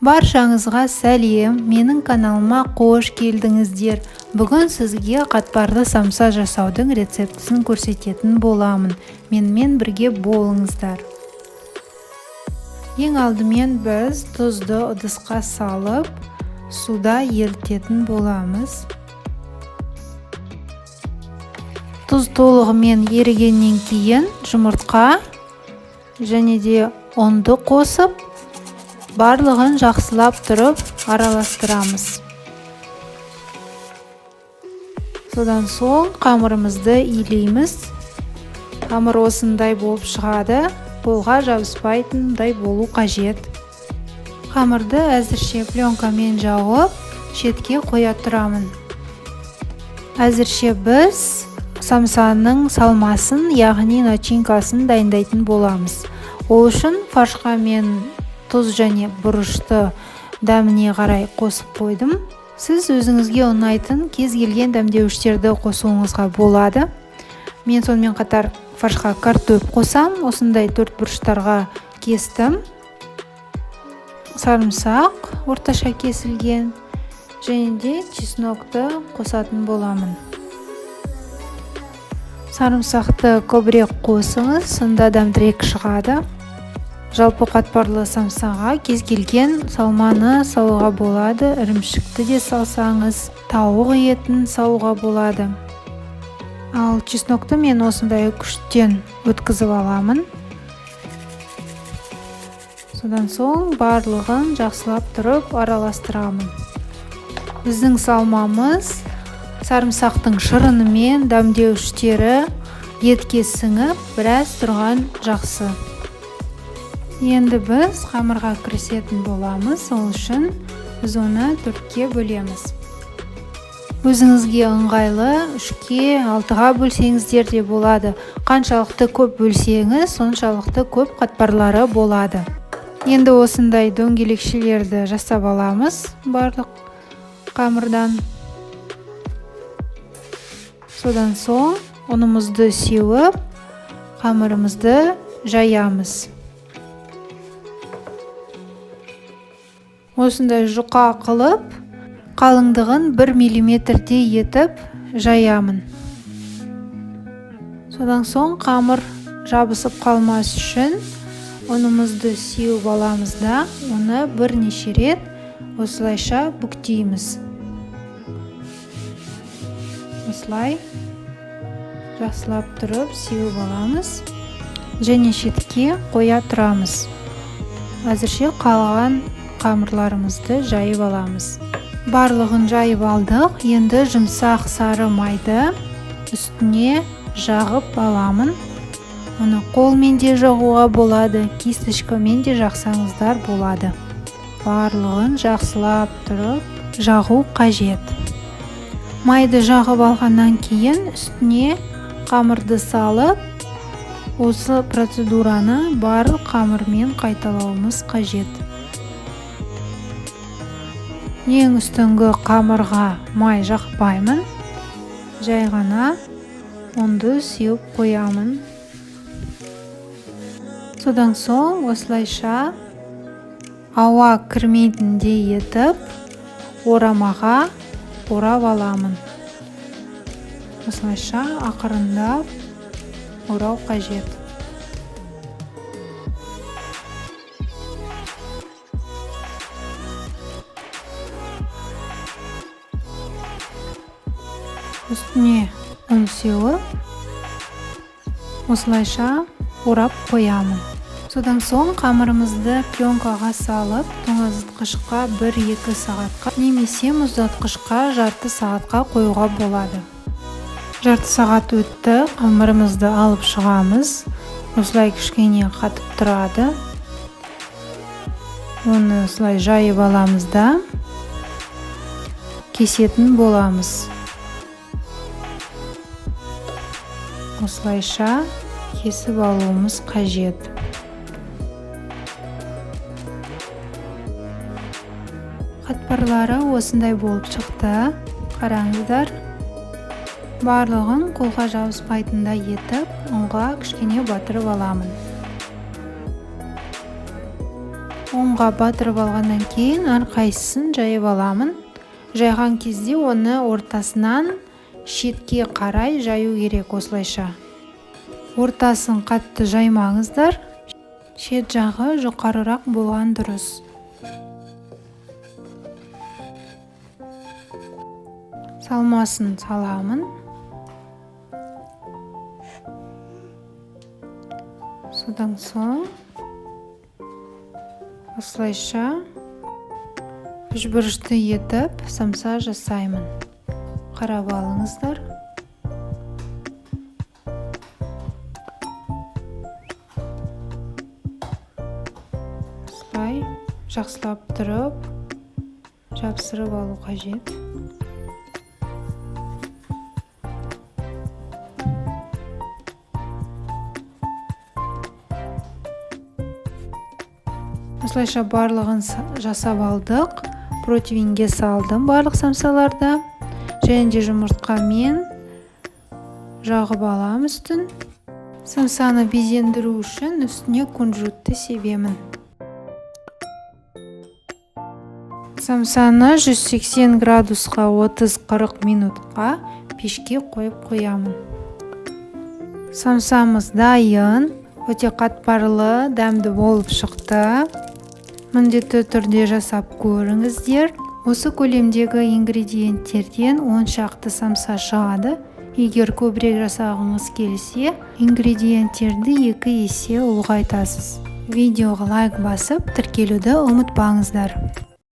Баршаңызға сәлем, менің каналыма қош келдіңіздер. Бүгін сізге қатпарлы самса жасаудың рецептісін көрсететін боламын. Менімен бірге болыңыздар. Ең алдымен біз тұзды ыдысқа салып, суда ерітетін боламыз. Тұз толығымен ерігеннен кейін жұмыртқа және де ұнды қосып, барлығын жақсылап тұрып араластырамыз. Содан соң қамырымызды илейміз. Қамыр осындай болып шығады, қолға жабыспайтындай болу қажет. Қамырды әзірше пленкамен жауып, шетке қоя тұрамын. Әзірше біз самсаның салмасын, яғни начинкасын дайындайтын боламыз. Ол үшін фаршқа мен тұз және бұрышты дәміне қарай қосып қойдым. Сіз өзіңізге ұнайтын кез келген дәмдеуіштерді қосуыңызға болады. Мен сонымен қатар фаршқа картоп қосам, осындай 4 бұрыштарға кестім. Сарымсақ орташа кесілген және де чеснокты қосатын боламын. Сарымсақты көбірек қосыңыз, сонда дәмдірек шығады. Жалпы қатпарлы самсаға кез келген салманы салуға болады. Ірімшікті де салсаңыз, тауық етін салуға болады. Ал чеснокты мен осындай күштен өткізіп аламын. Содан соң барлығын жақсылап тұрып араластырамын. Біздің салмамыз сарымсақтың шырыны мен дәмдеуіштері етке сіңіп, біраз тұрған жақсы. Енді біз қамырға кірісетін боламыз, ол үшін біз оны 4-ке бөлеміз. Өзіңізге ыңғайлы 3-ке, 6-ға бөлсеңіздер де болады. Қаншалықты көп бөлсеңіз, соншалықты көп қатпарлары болады. Енді осындай дөңгелекшелерді жасап аламыз барлық қамырдан. Содан соң ұнымызды сеуіп, қамырымызды жаямыз. Осындай жұқа қылып, қалыңдығын 1 мм-дей етіп жаямын. Содан соң қамыр жабысып қалмас үшін ұнымызды сеуіп аламыз да, оны бірнеше рет осылайша бүктейміз. Осылай жақсылап тұрып сеуіп аламыз және шетке қоя тұрамыз. Әзірше қалған қамырларымызды жайып аламыз. Барлығын жайып алдық. Енді жұмсақ сары майды үстіне жағып аламын. Оны қолмен де жағуға болады, кисточкамен де жақсаңыздар болады. Барлығын жақсылап тұрып жағу қажет. Майды жағып алғаннан кейін үстіне қамырды салып, осы процедураны барлық қамырмен қайталауымыз қажет. Ең үстіңгі қамырға май жақпаймын, жай ғана ұнды сеуіп қоямын. Содан соң осылайша ауа кірмейтіндей етіп, орамаға орап аламын. Осылайша ақырындап орау қажет. Үстіне ұн сеуіп, осылайша орап қоямын. Содан соң қамырымызды пленкаға салып, тоңазытқышқа 1-2 сағатқа, немесе мұздатқышқа жарты сағатқа қоюға болады. Жарты сағат өтті, қамырымызды алып шығамыз. Осылай кішкене қатып тұрады. Оны осылай жайып аламыз да кесетін боламыз. Осылайша кесіп алуымыз қажет. Қатпарлары осындай болып шықты. Қараңыздар. Барлығын қолға жабыспайтындай етіп, ұнға кішкене батырып аламын. ұнға батырып алғаннан кейін әрқайсысын жайып аламын. Жайған кезде оны ортасынан шетке қарай жаю керек осылайша. Ортасын қатты жаймаңыздар, шет жағы жұқарырақ болған дұрыс. Салмасын саламын. Содан соң осылайша үшбұрышты етіп самса жасаймын. Қарап алыңыздар. Осылай жақсылап тұрып жапсырып алу қажет. Осылайша барлығын жасап алдық. Противеньге салдым барлық самсаларды. Және де жұмыртқамен жағып алам үстін. Самсаны безендіру үшін үстіне кунжутты себемін. Самсаны 180 градусқа 30-40 минутқа пешке қойып қоямын. Самсамыз дайын, өте қатпарлы, дәмді болып шықты. Міндетті түрде жасап көріңіздер. Осы көлемдегі ингредиенттерден 10 шақты самса шығады. Егер көбірек жасағыңыз келсе, ингредиенттерді 2 есе ұлғайтасыз. Видеоға лайк басып, тіркелуді ұмытпаңыздар.